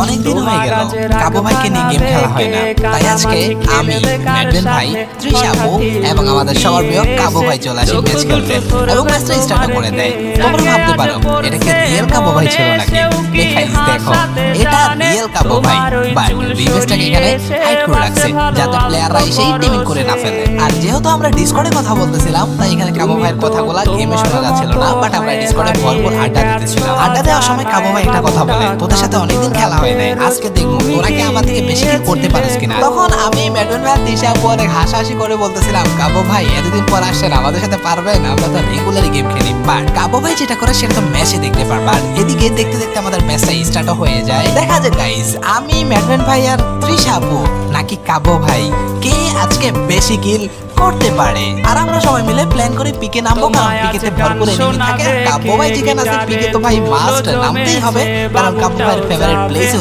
অনেকদিন হয়ে গেল কাবু ভাইকে নিয়ে গেম খেলা হয় না, তাই আজকে আমি, ম্যাডভেন ভাই, তৃষা আপু এবং আমাদের সবার প্রিয় কাবু ভাই চলে আসি ম্যাচ খেলতে এবং ম্যাচটা স্টার্ট করে দেয়। তোমরা ভাবতে পারো এটা কি রিয়েল কাবু ভাই ছিল নাকি? গাইস দেখো, এটা রিয়েল কাবু ভাই, বাট রিভেসটাকে এখানে হাইড করে রাখছে যাতে প্লেয়াররা এসেই টিমিং করে না ফেলে। আর যেহেতু আমরা ডিসকর্ডে কথা বলতেছিলাম, তাই এখানে কাবু ভাইয়ের কথাগুলো গেমে শোনা যাচ্ছিল না, বাট আমরা ডিসকর্ডে ভরপুর আড্ডা দিতেছিলাম। আড্ডা দেওয়ার সময় কাবু ভাই একটা কথা বলে, তোদের সাথে অনেকদিন খেলা হয় নাই, আজকে দেখবো তোরা কি আমার থেকে বেশি কি করতে পারিস কিনা। তখন আমি ম্যাডভেন ভাই তৃষা আপু অনেক হাসাহাসি করে বলতেছিলাম, কাবু ভাই এতদিন পর আসছেন, আমাদের সাথে পারবেন? আমরা তো রেগুলারই গেম খেলি। বাট কাবু ভাই যেটা করে সেটা তো ম্যাচে দেখতে পারবা। আর এদিকে দেখতে দেখতে আমাদের ম্যাচটা স্টার্ট হয়ে যায়। দেখা যায় গাইস, আমি ম্যাডভেন ভাই আর তৃষা আপু নাকি কাবু ভাই কে আজকে বেশি কিল করতে পারে। আর আমরা সবাই মিলে প্ল্যান করে পিকে নামবো, কারণ পিকেতে ভরপুর এনিমি থাকে। কাবু ভাই যেখানে আছে পিকে তো ভাই মাস্ট নামতেই হবে, কারণ কাবু ভাইয়ের ফেভারিট প্লেস